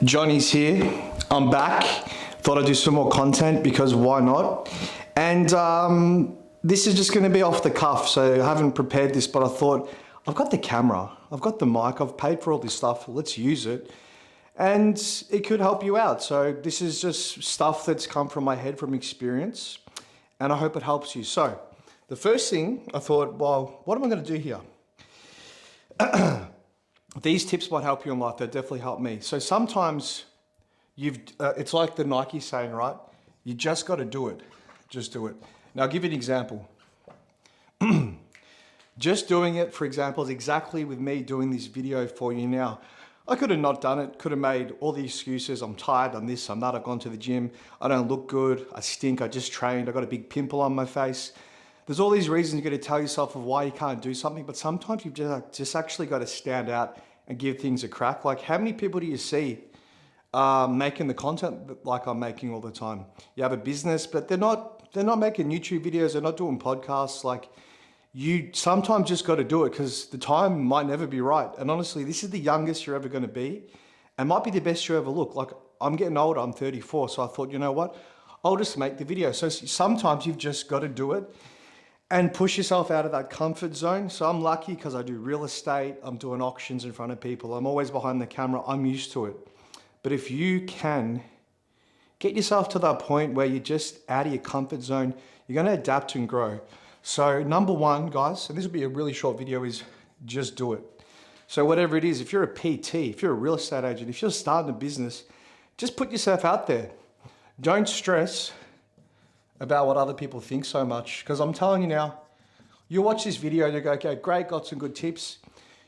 Johnny's here. I'm back. Thought I'd do some more content because why not? And this is just going to be off the cuff, so I haven't prepared this, but I thought I've got the camera, I've got the mic, I've paid for all this stuff, let's use it. And it could help you out. So this is just stuff that's come from my head from experience, and I hope it helps you. So the first thing I thought, well, what am I going to do here? These tips might help you in life. They definitely help me. So sometimes it's like the Nike saying, right? You just got to do it. Just do it. Now I'll give you an example. Just doing it, for example, is exactly with me doing this video for you now. I could have not done it, could have made all the excuses. I'm tired, I'm this, I'm that, I've gone to the gym, I don't look good, I stink, I just trained, I got a big pimple on my face. There's all these reasons you're going to tell yourself of why you can't do something, but sometimes you've just actually got to stand out and give things a crack. Like, how many people do you see making the content like I'm making all the time? You have a business, but they're not making YouTube videos, they're not doing podcasts. Like, you sometimes just got to do it because the time might never be right. And honestly, this is the youngest you're ever going to be and might be the best you ever look. Like, I'm getting older, I'm 34. So I thought, you know what? I'll just make the video. So sometimes you've just got to do it and push yourself out of that comfort zone. So I'm lucky because I do real estate. I'm doing auctions in front of people. I'm always behind the camera. I'm used to it. But if you can get yourself to that point where you're just out of your comfort zone, you're going to adapt and grow. So number one, guys, and this will be a really short video, is just do it. So whatever it is, if you're a PT, if you're a real estate agent, if you're starting a business, just put yourself out there. Don't stress about what other people think so much. Because I'm telling you now, you watch this video and you go, okay, great, got some good tips.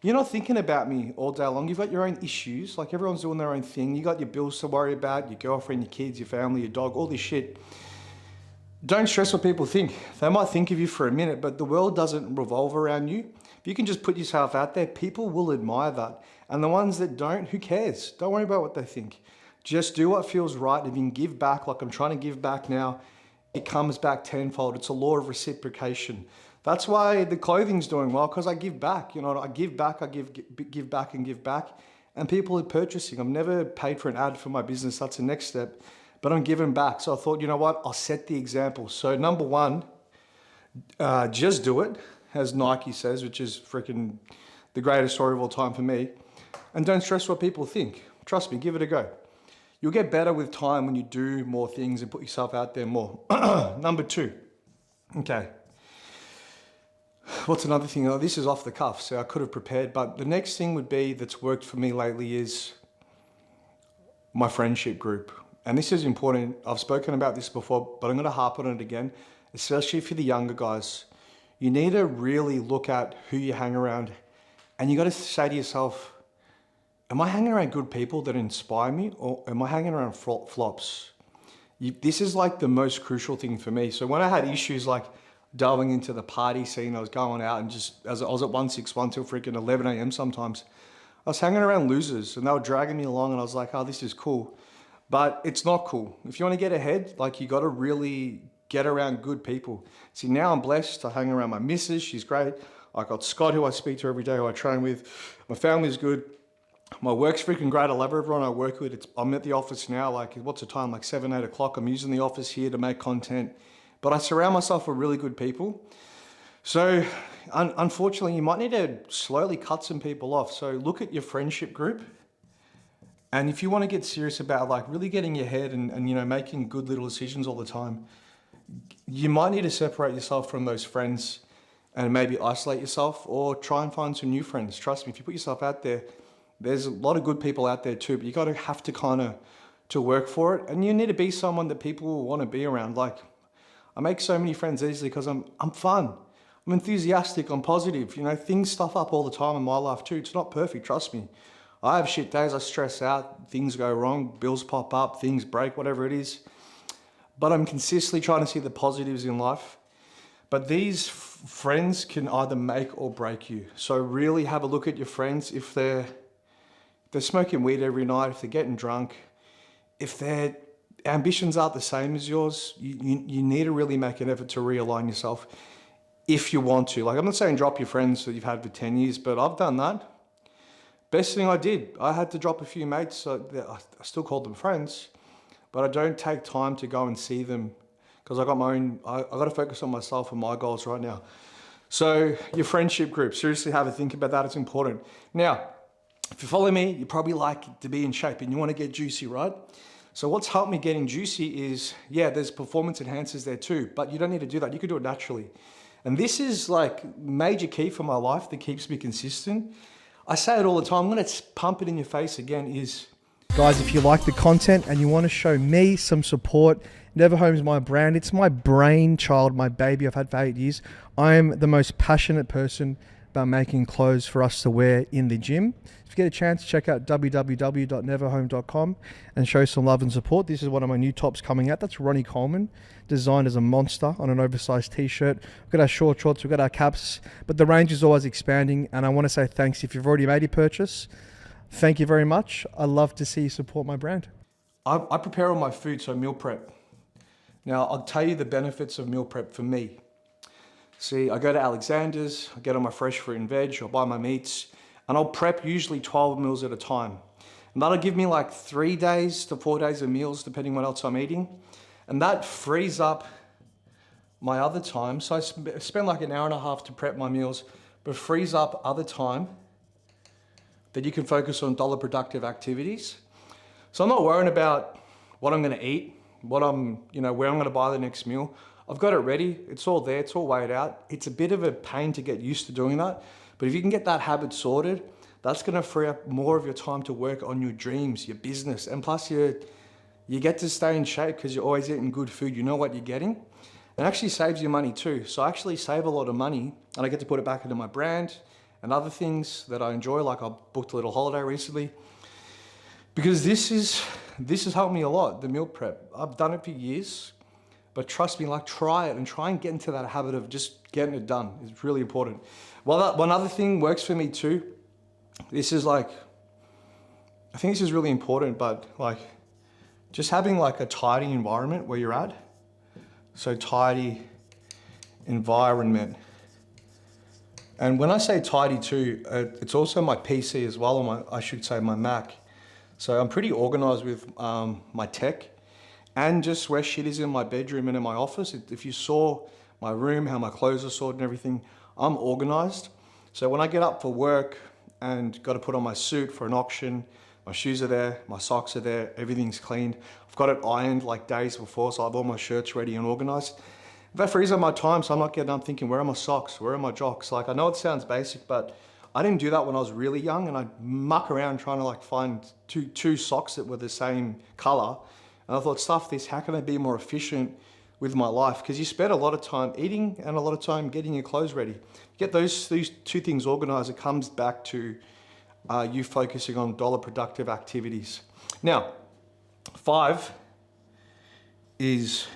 You're not thinking about me all day long. You've got your own issues. Like, everyone's doing their own thing. You got your bills to worry about, your girlfriend, your kids, your family, your dog, all this shit. Don't stress what people think. They might think of you for a minute, but the world doesn't revolve around you. If you can just put yourself out there, people will admire that. And the ones that don't, who cares? Don't worry about what they think. Just do what feels right. If you can give back, like I'm trying to give back now, it comes back tenfold. It's a law of reciprocation. That's why the clothing's doing well, because I give back. You know, I give back, I give back and give back. And people are purchasing. I've never paid for an ad for my business. That's the next step. But I'm giving back. So I thought, you know what? I'll set the example. So number one, just do it, as Nike says, which is freaking the greatest story of all time for me. And don't stress what people think. Trust me, give it a go. You'll get better with time when you do more things and put yourself out there more. Number two, okay. What's another thing? Oh, this is off the cuff, so I could have prepared. But the next thing would be, that's worked for me lately, is my friendship group. And this is important. I've spoken about this before, but I'm going to harp on it again, especially for the younger guys. You need to really look at who you hang around, and you got to say to yourself, am I hanging around good people that inspire me, or am I hanging around flops? This is like the most crucial thing for me. So when I had issues like delving into the party scene, I was going out and just, as I was at 161 till freaking 11 a.m. sometimes, I was hanging around losers and they were dragging me along, and I was like, oh, this is cool. But it's not cool. If you want to get ahead, like, you got to really get around good people. See, now I'm blessed. I hang around my missus. She's great. I got Scott, who I speak to every day, who I train with. My family's good. My work's freaking great. I love everyone I work with. I'm at the office now, like, what's the time? Like 7, 8 o'clock. I'm using the office here to make content. But I surround myself with really good people. So unfortunately, you might need to slowly cut some people off. So look at your friendship group. And if you want to get serious about, like, really getting your head and you know, making good little decisions all the time, you might need to separate yourself from those friends and maybe isolate yourself, or try and find some new friends. Trust me, if you put yourself out there, there's a lot of good people out there too, but you got to have to kind of to work for it. And you need to be someone that people will want to be around. Like, I make so many friends easily because I'm fun. I'm enthusiastic, I'm positive. You know, things stuff up all the time in my life too. It's not perfect, trust me. I have shit days, I stress out, things go wrong, bills pop up, things break, whatever it is. But I'm consistently trying to see the positives in life. But these friends can either make or break you. So really have a look at your friends. If they're smoking weed every night, if they're getting drunk, if their ambitions aren't the same as yours, you need to really make an effort to realign yourself if you want to. Like, I'm not saying drop your friends that you've had for 10 years, but I've done that. Best thing I did, I had to drop a few mates, so I still called them friends, but I don't take time to go and see them because I got my own, I got to focus on myself and my goals right now. So your friendship group, seriously have a think about that, it's important. Now, if you follow me, you probably like to be in shape and you want to get juicy, right? So what's helped me getting juicy is, yeah, there's performance enhancers there too, but you don't need to do that. You can do it naturally. And this is like major key for my life that keeps me consistent. I say it all the time, I'm gonna pump it in your face again is, guys, if you like the content and you wanna show me some support, Neverhome's my brand. It's my brainchild, my baby I've had for 8 years. I'm the most passionate person about making clothes for us to wear in the gym. If you get a chance, check out www.neverhome.com and show some love and support. This is one of my new tops coming out. That's Ronnie Coleman, designed as a monster on an oversized t-shirt. We've got our short shorts, we've got our caps, but the range is always expanding. And I want to say thanks if you've already made your purchase. Thank you very much. I love to see you support my brand. I prepare all my food, so meal prep. Now, I'll tell you the benefits of meal prep for me. See, I go to Alexander's, I get all my fresh fruit and veg, I'll buy my meats, and I'll prep usually 12 meals at a time. And that'll give me like 3 days to 4 days of meals, depending what else I'm eating. And that frees up my other time. So I spend like an hour and a half to prep my meals, but frees up other time that you can focus on dollar productive activities. So I'm not worrying about what I'm gonna eat, where I'm gonna buy the next meal. I've got it ready, it's all there, it's all weighed out. It's a bit of a pain to get used to doing that, but if you can get that habit sorted, that's gonna free up more of your time to work on your dreams, your business, and plus you get to stay in shape because you're always eating good food, you know what you're getting. It actually saves you money too. So I actually save a lot of money and I get to put it back into my brand and other things that I enjoy, like I booked a little holiday recently. Because this has helped me a lot, the meal prep. I've done it for years, but trust me, like try it and try and get into that habit of just getting it done. It's really important. Well, one other thing works for me too. This is like, I think this is really important, but like just having like a tidy environment where you're at. So tidy environment. And when I say tidy too, it's also my PC as well, or I should say my Mac. So I'm pretty organized with my tech and just where shit is in my bedroom and in my office. If you saw my room, how my clothes are sorted and everything, I'm organized. So when I get up for work and got to put on my suit for an auction, my shoes are there, my socks are there, everything's cleaned. I've got it ironed like days before, so I have all my shirts ready and organized. That frees up my time, so I'm not getting up thinking, where are my socks? Where are my jocks? Like, I know it sounds basic, but I didn't do that when I was really young, and I'd muck around trying to like find two socks that were the same color. And I thought, stuff this, how can I be more efficient with my life? Because you spend a lot of time eating and a lot of time getting your clothes ready. Get these two things organized, it comes back to you focusing on dollar productive activities. Now, 5 is,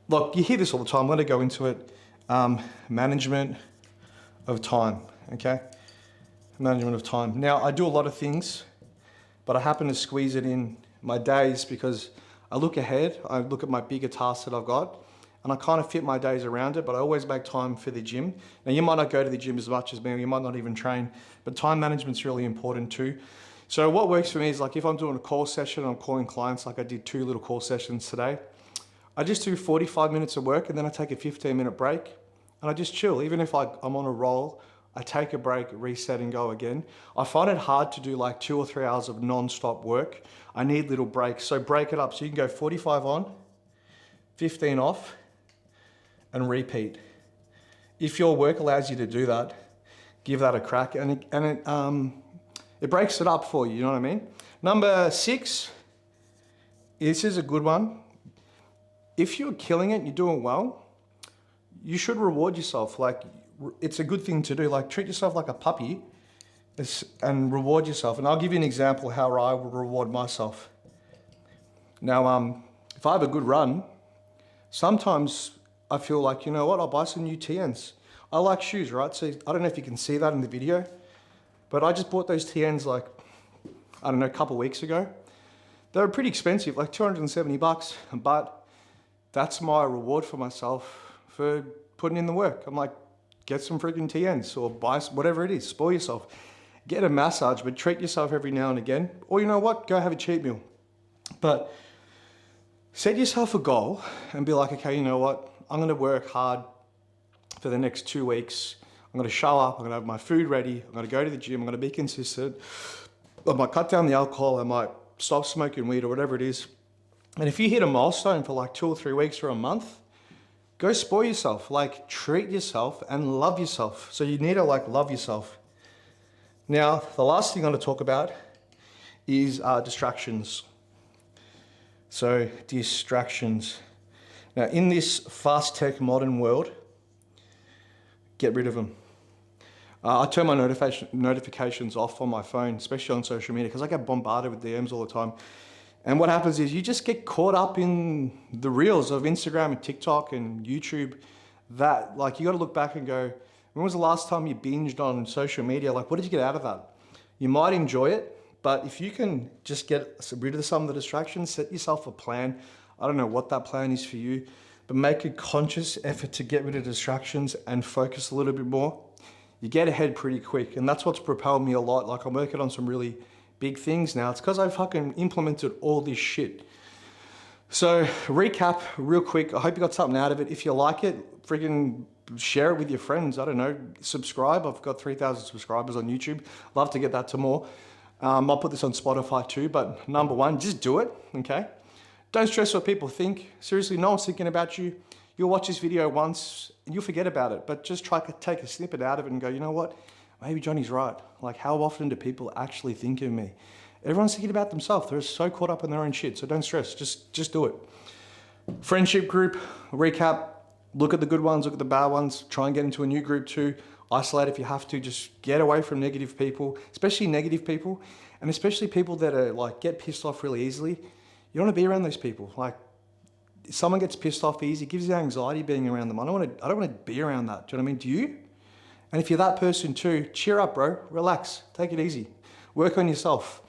look, you hear this all the time, I'm gonna go into it. Management of time, okay? Management of time. Now, I do a lot of things, but I happen to squeeze it in my days because I look ahead, I look at my bigger tasks that I've got, and I kind of fit my days around it, but I always make time for the gym. Now, you might not go to the gym as much as me, or you might not even train, but time management's really important too. So what works for me is like if I'm doing a call session, I'm calling clients, like I did 2 little call sessions today, I just do 45 minutes of work and then I take a 15-minute break and I just chill. Even if I'm on a roll, I take a break, reset and go again. I find it hard to do like 2 or 3 hours of non-stop work. I need little breaks. So break it up. So you can go 45 on, 15 off, and repeat. If your work allows you to do that, give that a crack. And it breaks it up for you, you know what I mean? Number 6, this is a good one. If you're killing it, you're doing well, you should reward yourself. Like, it's a good thing to do. Like, treat yourself like a puppy and reward yourself. And I'll give you an example how I will reward myself. Now, if I have a good run, sometimes I feel like, you know what, I'll buy some new TNs. I like shoes, right? So I don't know if you can see that in the video, but I just bought those TNs like, I don't know, a couple of weeks ago. They were pretty expensive, like 270 bucks, but that's my reward for myself for putting in the work. I'm like, get some freaking TNs or buy whatever it is, spoil yourself. get a massage, but treat yourself every now and again. Or you know what, go have a cheat meal. But set yourself a goal and be like, okay, you know what, I'm gonna work hard for the next 2 weeks. I'm gonna show up, I'm gonna have my food ready, I'm gonna go to the gym, I'm gonna be consistent. I might cut down the alcohol, I might stop smoking weed or whatever it is. And if you hit a milestone for like 2 or 3 weeks or a month, go spoil yourself, like treat yourself and love yourself. So you need to like love yourself. Now, the last thing I'm gonna talk about is distractions. So distractions. Now in this fast tech modern world, get rid of them. I turn my notifications off on my phone, especially on social media, because I get bombarded with DMs all the time. And what happens is you just get caught up in the reels of Instagram and TikTok and YouTube that like you got to look back and go, when was the last time you binged on social media? Like, what did you get out of that? You might enjoy it, but if you can just get rid of some of the distractions, set yourself a plan. I don't know what that plan is for you, but make a conscious effort to get rid of distractions and focus a little bit more. You get ahead pretty quick, and that's what's propelled me a lot. Like I'm working on some really big things now. It's because I fucking implemented all this shit. So recap real quick. I hope you got something out of it. If you like it, freaking share it with your friends. I don't know, subscribe. I've got 3,000 subscribers on YouTube. Love to get that to more. I'll put this on Spotify too, but number one, just do it, okay? Don't stress what people think. Seriously, no one's thinking about you. You'll watch this video once and you'll forget about it, but just try to take a snippet out of it and go, you know what? Maybe Johnny's right. Like, how often do people actually think of me? Everyone's thinking about themselves. They're so caught up in their own shit. So don't stress, just do it. Friendship group, recap, look at the good ones, look at the bad ones, try and get into a new group too. Isolate if you have to, just get away from negative people, especially negative people, and especially people that are like, get pissed off really easily. You don't want to be around those people. Like, if someone gets pissed off easy, it gives you anxiety being around them. I don't want to be around that. Do you know what I mean? Do you? And if you're that person too, cheer up, bro. Relax. Take it easy. Work on yourself.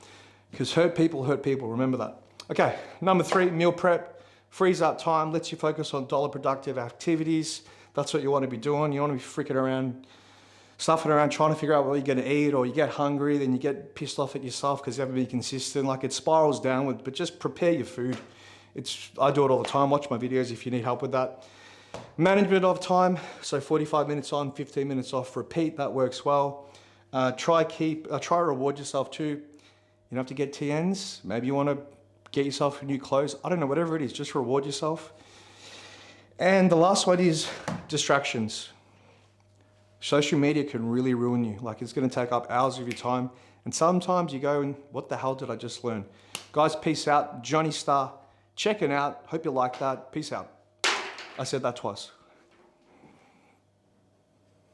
Because hurt people. Remember that. Okay, number 3, meal prep. Frees up time, lets you focus on dollar productive activities. That's what you want to be doing. You want to be freaking around, stuffing around, trying to figure out what you're going to eat, or you get hungry, then you get pissed off at yourself because you haven't been consistent. Like, it spirals downward, but just prepare your food. I do it all the time. Watch my videos if you need help with that. Management of time, so 45 minutes on, 15 minutes off, repeat, that works well. Try reward yourself too. You don't have to get TNs. Maybe you want to get yourself new clothes. I don't know, whatever it is, just reward yourself. And the last one is distractions. Social media can really ruin you. Like, it's going to take up hours of your time. And sometimes you go, what the hell did I just learn? Guys, peace out. Johnny Star, checking out. Hope you like that. Peace out. I said that twice.